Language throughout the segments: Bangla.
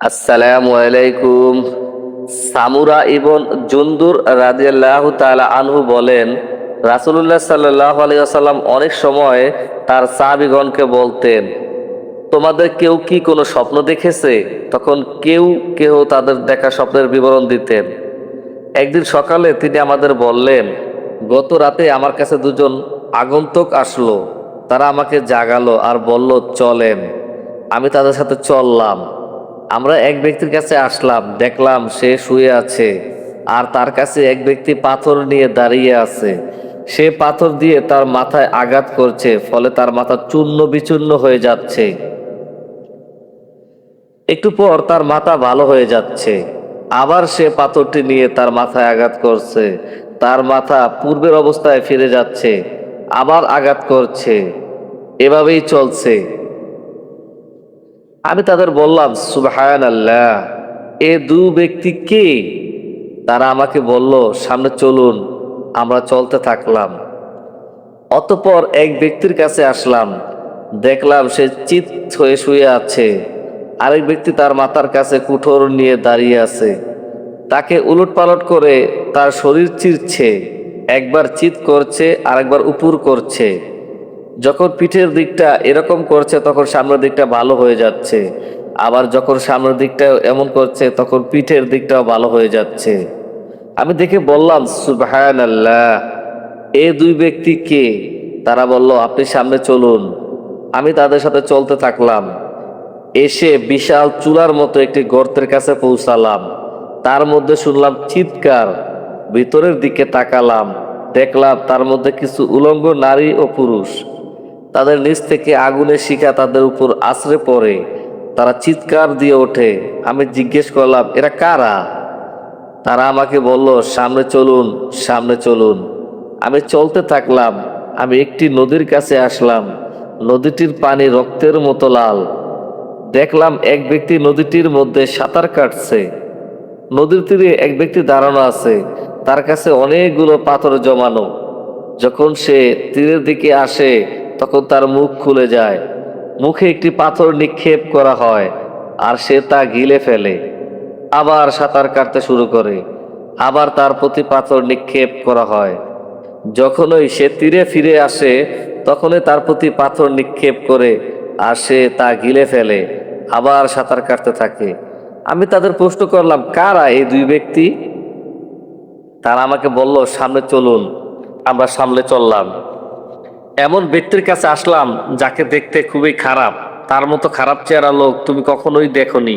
আসসালামু আলাইকুম। সামুরা ইবন জুনদুর রাদিয়াল্লাহু তাআলা আনহু বলেন, রাসূলুল্লাহ সাল্লাল্লাহু আলাইহি ওয়াসাল্লাম অনেক সময় তার সাহাবীগণকে বলতেন, তোমাদের কেউ কি কোনো স্বপ্ন দেখেছে? তখন কেউ কেউ তাদের দেখা স্বপ্নের বিবরণ দিতেন। একদিন সকালে তিনি আমাদের বললেন, গত রাতে আমার কাছে দুজন আগন্তুক আসলো। তারা আমাকে জাগালো আর বলল, চলেন। আমি তাদের সাথে চললাম। আমরা এক ব্যক্তির কাছে আসলাম, দেখলাম সে শুয়ে আছে আর তার কাছে এক ব্যক্তি পাথর নিয়ে দাঁড়িয়ে আছে। সে পাথর দিয়ে তার মাথায় আঘাত করছে, ফলে তার মাথা চূর্ণ বিচূর্ণ হয়ে যাচ্ছে। একটু পর তার মাথা ভালো হয়ে যাচ্ছে। আবার সে পাথরটি নিয়ে তার মাথায় আঘাত করছে, তার মাথা পূর্বের অবস্থায় ফিরে যাচ্ছে। আবার আঘাত করছে, এভাবেই চলছে। আমি তাদের বললাম, সুবহানাল্লাহ, এ দু ব্যক্তি কে? তারা আমাকে বলল, সামনে চলুন। আমরা চলতে থাকলাম। অতঃপর এক ব্যক্তির কাছে আসলাম, দেখলাম সে চিত হয়ে শুয়ে আছে। আরেক ব্যক্তি তার মাথার কাছে কুঠোর নিয়ে দাঁড়িয়ে আছে। তাকে উলটপালট করে তার শরীর চিরছে, একবার চিৎ করছে আরেকবার উপুর করছে। যখন পিঠের দিকটা এরকম করছে তখন সামনের দিকটা ভালো হয়ে যাচ্ছে, আবার যখন সামনের দিকটা এমন করছে তখন পিঠের দিকটাও ভালো হয়ে যাচ্ছে। আমি দেখে বললাম, সুবহানাল্লাহ, এ দুই ব্যক্তি কে? তারা বলল, আপনি সামনে চলুন। আমি তাদের সাথে চলতে থাকলাম। এসে বিশাল চূড়ার মতো একটি গর্তের কাছে পৌঁছালাম। তার মধ্যে শুনলাম চিৎকার। ভিতরের দিকে তাকালাম, দেখলাম তার মধ্যে কিছু উলঙ্গ নারী ও পুরুষ। তাদের নিচ থেকে আগুনের শিখা তাদের উপর আছড়ে পড়ে। তারা চিৎকার দিয়ে ওঠে। আমি জিজ্ঞেস করলাম, এরা কারা? তারা আমাকে বলল, সামনে চলুন, সামনে চলুন। আমি চলতে থাকলাম। আমি একটি নদীর কাছে আসলাম। নদীটির পানি রক্তের মতো লাল। দেখলাম এক ব্যক্তি নদীটির মধ্যে সাঁতার কাটছে। নদীর তীরে এক ব্যক্তি দাঁড়ানো আছে, তার কাছে অনেকগুলো পাথর জমানো। যখন সে তীরের দিকে আসে তখন তার মুখ খুলে যায়। মুখে একটি পাথর নিক্ষেপ করা হয় আর সে তা গিলে ফেলে। আবার সাঁতার কাটতে শুরু করে। আবার তার প্রতি পাথর নিক্ষেপ করা হয়। যখনই সে তীরে ফিরে আসে তখনই তার প্রতি পাথর নিক্ষেপ করে আর সে তা গিলে ফেলে। আবার সাঁতার কাটতে থাকে। আমি তাদের প্রশ্ন করলাম, কারা এই দুই ব্যক্তি? তারা আমাকে বলল, সামনে চলুন। আমরা সামনে চললাম। এমন ব্যক্তির কাছে আসলাম যাকে দেখতে খুবই খারাপ। তার মতো খারাপ চেহারা লোক তুমি কখনোই দেখোনি।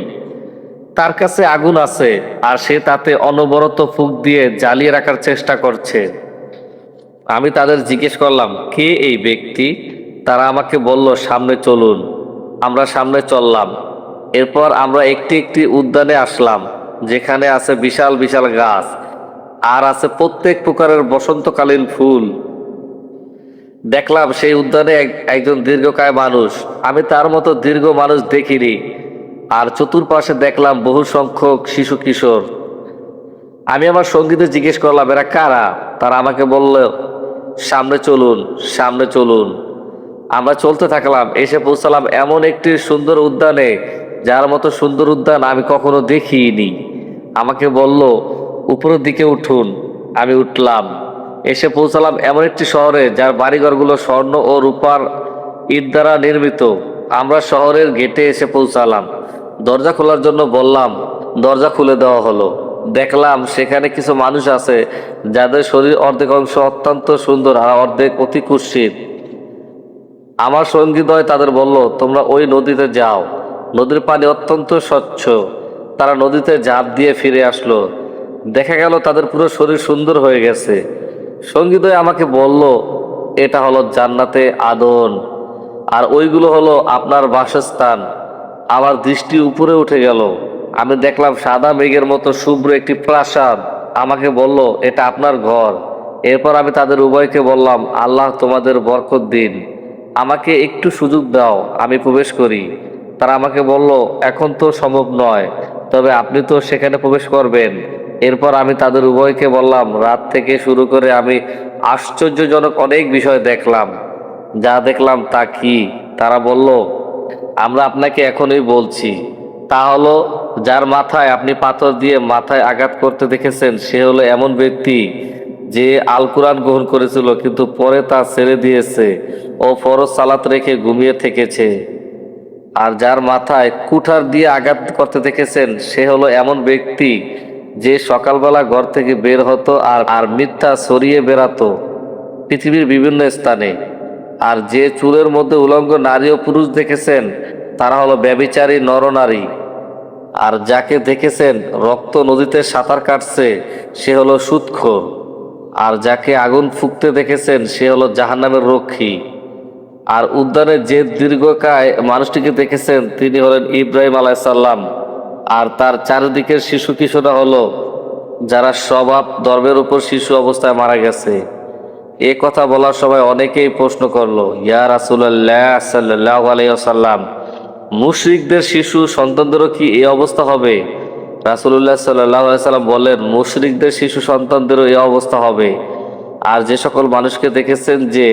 তার কাছে আগুন আছে আর সে তাতে অনবরত ফুঁক দিয়ে জ্বালিয়ে রাখার চেষ্টা করছে। আমি তাদের জিজ্ঞেস করলাম, কে এই ব্যক্তি? তারা আমাকে বলল, সামনে চলুন। আমরা সামনে চললাম। এরপর আমরা একটি একটি উদ্যানে আসলাম, যেখানে আছে বিশাল বিশাল গাছ আর আছে প্রত্যেক প্রকারের বসন্তকালীন ফুল। দেখলাম সেই উদ্যানে একজন দীর্ঘকায় মানুষ। আমি তার মতো দীর্ঘ মানুষ দেখিনি। আর চতুর্পাশে দেখলাম বহু সংখ্যক শিশু কিশোর। আমি আমার সঙ্গীদের জিজ্ঞেস করলাম, এরা কারা? তারা আমাকে বলল, সামনে চলুন, সামনে চলুন। আমরা চলতে থাকলাম। এসে পৌঁছালাম এমন একটি সুন্দর উদ্যানে, যার মতো সুন্দর উদ্যান আমি কখনো দেখিনি। আমাকে বলল, উপরের দিকে উঠুন। আমি উঠলাম। এসে পৌঁছালাম এমন একটি শহরে যার বাড়িঘরগুলো স্বর্ণ ও রূপার ইট দ্বারা নির্মিত। আমরা শহরের গেটে এসে পৌঁছালাম। দরজা খোলার জন্য বললাম, দরজা খুলে দেওয়া হলো। দেখলাম সেখানে কিছু মানুষ আছে যাদের শরীর অর্ধেক অংশ অত্যন্ত সুন্দর আর অর্ধেক অতি কুৎসিত। আমার সঙ্গীদ্বয় তাদের বলল, তোমরা ওই নদীতে যাও, নদীর পানি অত্যন্ত স্বচ্ছ। তারা নদীতে ঝাঁপ দিয়ে ফিরে আসলো। দেখা গেল তাদের পুরো শরীর সুন্দর হয়ে গেছে। সঙ্গীদ্বয় আমাকে বলল, এটা হলো জান্নাতে আদন, আর ওইগুলো হলো আপনার বাসস্থান। আমার দৃষ্টি উপরে উঠে গেল। আমি দেখলাম সাদা মেঘের মতো শুভ্র একটি প্রাসাদ। আমাকে বলল, এটা আপনার ঘর। এরপর আমি তাদের উভয়কে বললাম, আল্লাহ তোমাদের বরকত দিন। আমাকে একটু সুযোগ দাও, আমি প্রবেশ করি। তারা আমাকে বলল, এখন তো সম্ভব নয়, তবে আপনি তো সেখানে প্রবেশ করবেন। এরপর আমি তাদের উভয়কে বললাম, রাত থেকে শুরু করে আমি আশ্চর্যজনক অনেক বিষয় দেখলাম। যা দেখলাম তা কি? তারা বলল, আমরা আপনাকে এখনই বলছি। তা হলো, যার মাথায় আপনি পাথর দিয়ে মাথায় আঘাত করতে দেখেছেন সে হলো এমন ব্যক্তি যে আল কোরআন গ্রহণ করেছিল কিন্তু পরে তা ছেড়ে দিয়েছে ও ফরজ সালাত রেখে ঘুমিয়ে থেকেছে। আর যার মাথায় কুঠার দিয়ে আঘাত করতে দেখেছেন সে হলো এমন ব্যক্তি যে সকালবেলা ঘর থেকে বের হতো আর আর মিথ্যা ছড়িয়ে বেড়াতো পৃথিবীর বিভিন্ন স্থানে। আর যে চুলের মধ্যে উলঙ্গ নারী ও পুরুষ দেখেছেন তারা হলো ব্যভিচারী নরনারী। আর যাকে দেখেছেন রক্ত নদীতে সাঁতার কাটছে সে হলো সুদখোর। আর যাকে আগুন ফুঁকতে দেখেছেন সে হলো জাহান্নামের রক্ষী। আর উদ্যানে যে দীর্ঘকায় মানুষটিকে দেখেছেন তিনি হলেন ইব্রাহিম আলাইসাল্লাম। আর তার চারিদিকের শিশু কিশোরা হলো যারা স্বভাব ধর্মের উপর শিশু অবস্থায় মারা গেছে। এ কথা বলার সময় অনেকেই প্রশ্ন করলো, ইয়া রাসূলুল্লাহ সাল্লাল্লাহু আলাইহি ওয়াসাল্লাম, মুশরিকদের শিশু সন্তানদেরও কি এই অবস্থা হবে? রাসূলুল্লাহ সাল্লাল্লাহু আলাইহি ওয়াসাল্লাম বললেন, মুশরিকদের শিশু সন্তানদেরও এই অবস্থা হবে। আর যে সকল মানুষকে দেখেছেন যে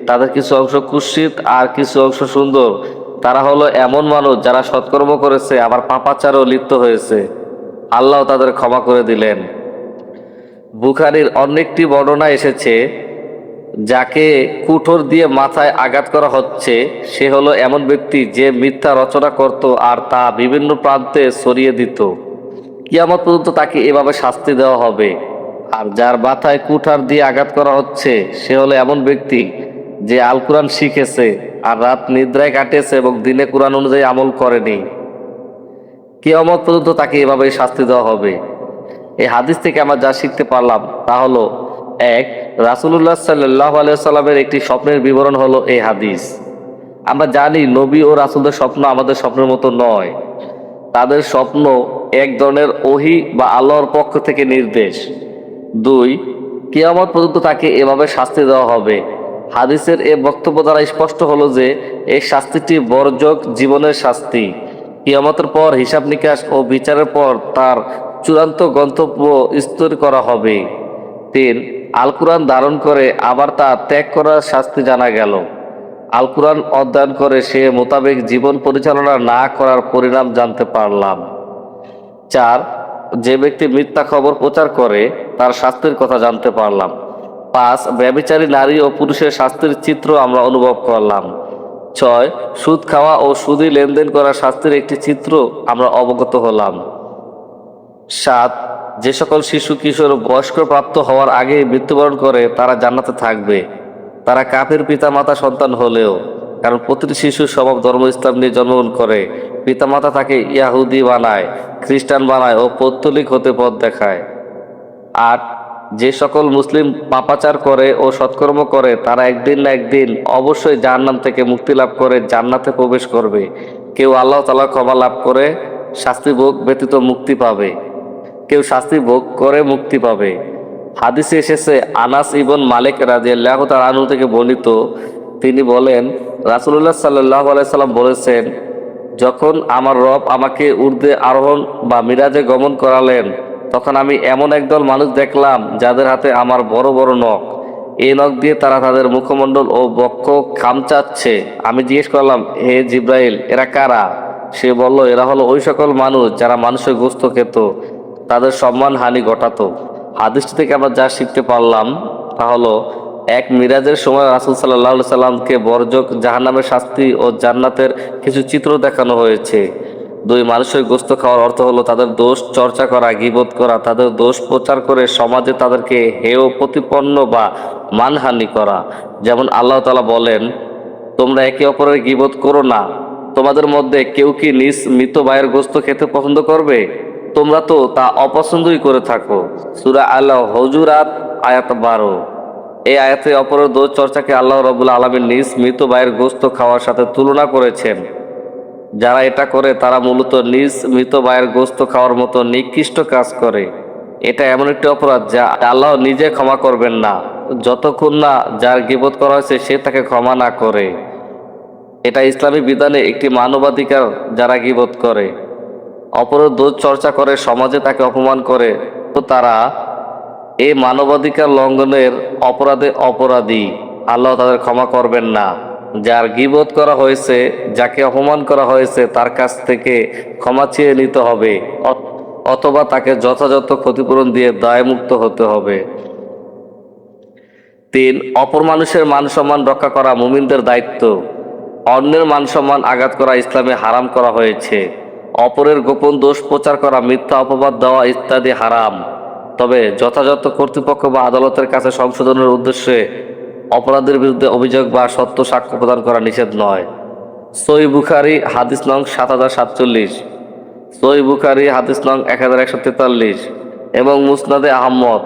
তাদের কিছু অংশ কুৎসিত আর কিছু অংশ সুন্দর, তারা হলো এমন মানুষ যারা সৎকর্ম করেছে আবার পাপাচারও লিপ্ত হয়েছে, আল্লাহ তাদের ক্ষমা করে দিলেন। বুখারীর অনেকটি বর্ণনা এসেছে, যাকে কুঠোর দিয়ে মাথায় আঘাত করা হচ্ছে সে হলো এমন ব্যক্তি যে মিথ্যা রচনা করত আর তা বিভিন্ন প্রান্তে ছড়িয়ে দিত। কিয়ামত পর্যন্ত তাকে এভাবে শাস্তি দেওয়া হবে। আর যার মাথায় কুঠার দিয়ে আঘাত করা হচ্ছে সে হলো এমন ব্যক্তি যে আল কোরআন শিখেছে আর রাত নিদ্রায় কাটিয়েছে এবং দিনে কোরআন অনুযায়ী আমল করেনি। কিয়ামত পর্যন্ত তাকে এভাবেই শাস্তি দেওয়া হবে। এই হাদিস থেকে আমরা যা শিখতে পারলাম তা হলো, এক, রাসূলুল্লাহ সাল্লাল্লাহু আলাইহি ওয়াসাল্লামের একটি স্বপ্নের বিবরণ হলো এই হাদিস। আমরা জানি নবী ও রাসূলদের স্বপ্ন আমাদের স্বপ্নের মতো নয়। তাদের স্বপ্ন এক ধরনের ওহী বা আল্লাহর পক্ষ থেকে নির্দেশ। দুই, কিয়ামত পর্যন্ত তাকে এভাবে শাস্তি দেওয়া হবে। হাদিসের এ বক্তব্য দ্বারা স্পষ্ট হলো যে এই শাস্তিটি বর্জক জীবনের শাস্তি। কিয়ামতের পর হিসাব নিকাশ ও বিচারের পর তার চূড়ান্ত গন্তব্য স্থির করা হবে। তিন, আল কোরআন ধারণ করে আবার তা ত্যাগ করার শাস্তি জানা গেল। আল কোরআন অধ্যয়ন করে সে মোতাবেক জীবন পরিচালনা না করার পরিণাম জানতে পারলাম। চার, যে ব্যক্তি মিথ্যা খবর প্রচার করে তার শাস্তির কথা জানতে পারলাম। পাঁচ, ব্যভিচারী নারী ও পুরুষের শাস্তির চিত্র আমরা অনুভব করলাম। ছয়, সুদ খাওয়া ও সুদী লেনদেন করা শাস্তির একটি চিত্র আমরা অবগত হলাম। সাত, যে সকল শিশু কিশোর বয়স্ক প্রাপ্ত হওয়ার আগে মৃত্যুবরণ করে তারা জান্নাতে থাকবে, তারা কাফের পিতামাতা সন্তান হলেও। কারণ প্রতিটি শিশু স্বভাব ধর্ম ইসলাম নিয়ে জন্মগ্রহণ করে, পিতামাতা তাকে ইয়াহুদি বানায়, খ্রিস্টান বানায় ও পৌত্তলিক হতে পথ দেখায়। আট, যে সকল মুসলিম পাপাচার করে ও সৎকর্ম করে তারা একদিন না একদিন অবশ্যই জাহান্নাম থেকে মুক্তি লাভ করে জান্নাতে প্রবেশ করবে। কেউ আল্লাহ তাআলার ক্ষমা লাভ করে শাস্তি ভোগ ব্যতীত মুক্তি পাবে, কেউ শাস্তি ভোগ করে মুক্তি পাবে। হাদিসে এসেছে, আনাস ইবন মালিক রাদিয়াল্লাহু তাআলা আনহু থেকে বর্ণিত, তিনি বলেন, রাসূলুল্লাহ সাল্লাল্লাহু আলাইহি সাল্লাম বলেছেন, যখন আমার রব আমাকে ঊর্ধ্বে আরোহণ বা মিরাজে গমন করালেন তখন আমি এমন একদল মানুষ দেখলাম যাদের হাতে আমার বড় বড় নখ। এই নখ দিয়ে তারা তাদের মুখমণ্ডল ও বক্ষ খামচাচ্ছে। আমি জিজ্ঞেস করলাম, হে জিব্রাইল, এরা কারা? সে বলল, এরা হলো ওই সকল মানুষ যারা মানুষের গোশত খেত, তাদের সম্মান হানি ঘটাতো। হাদিসটি থেকে আমরা যা শিখতে পারলাম তা হলো, এক, মিরাজের সময় রাসূল সাল্লাল্লাহু আলাইহি সাল্লামকে বর্জক জাহান্নামের শাস্তি ও জান্নাতের কিছু চিত্র দেখানো হয়েছে। দুই, মানুষের গোশত খাওয়ার অর্থ হলো তাদের দোষ চর্চা করা, গীবত করা, তাদের দোষ প্রচার করে সমাজে তাদেরকে হেয় প্রতিপন্ন বা মানহানি করা। যেমন আল্লাহ তাআলা বলেন, তোমরা একে অপরের গীবত করো না। তোমাদের মধ্যে কেউ কি নিজ মৃত ভাইয়ের গোশত খেতে পছন্দ করবে? তোমরা তো তা অপছন্দই করে থাকো। সূরা আল হুজুরাত আয়াত 12। এই আয়াতে অপরের দোষ চর্চাকে আল্লাহ রাব্বুল আলামিন নিজ মৃত ভাইয়ের গোশত খাওয়ার সাথে তুলনা করেছেন। যারা এটা করে তারা মূলত নিজ মৃত ভাইয়ের গোশত খাওয়ার মতো নিকৃষ্ট কাজ করে। এটা এমন একটি অপরাধ যা আল্লাহ নিজে ক্ষমা করবেন না যতক্ষণ না যার গীবত করা হয়েছে সে তাকে ক্ষমা না করে। এটা ইসলামী বিধানে একটি মানবাধিকার। যারা গীবত করে, অপরের দোষ চর্চা করে, সমাজে তাকে অপমান করে, তো তারা এই মানবাধিকার লঙ্ঘনের অপরাধে অপরাধী। আল্লাহ তাদের ক্ষমা করবেন না। যার গীবত করা হয়েছে, যাকে অপমান করা হয়েছে, তার কাছ থেকে ক্ষমা চেয়ে নিতে হবে, অথবা তাকে যথাযথ ক্ষতিপূরণ দিয়ে দায়মুক্ত হতে হবে। 3, অপর মানুষের মান সম্মান রক্ষা করা মুমিনদের দায়িত্ব। অন্যের মান সম্মান আঘাত করা ইসলামে হারাম করা হয়েছে। অপরের গোপন দোষ প্রচার করা, মিথ্যা অপবাদ দেওয়া ইত্যাদি হারাম। তবে যথাযথ কর্তৃপক্ষ বা আদালতের কাছে সংশোধনের উদ্দেশ্যে অপরাধের বিরুদ্ধে অভিযোগ বা সত্য সাক্ষ্য প্রদান করা নিষেধ নয়। সহিহ বুখারী হাদিস নং 7047, সহিহ বুখারী হাদিস নং 1143 এবং মুসনাদে আহমদ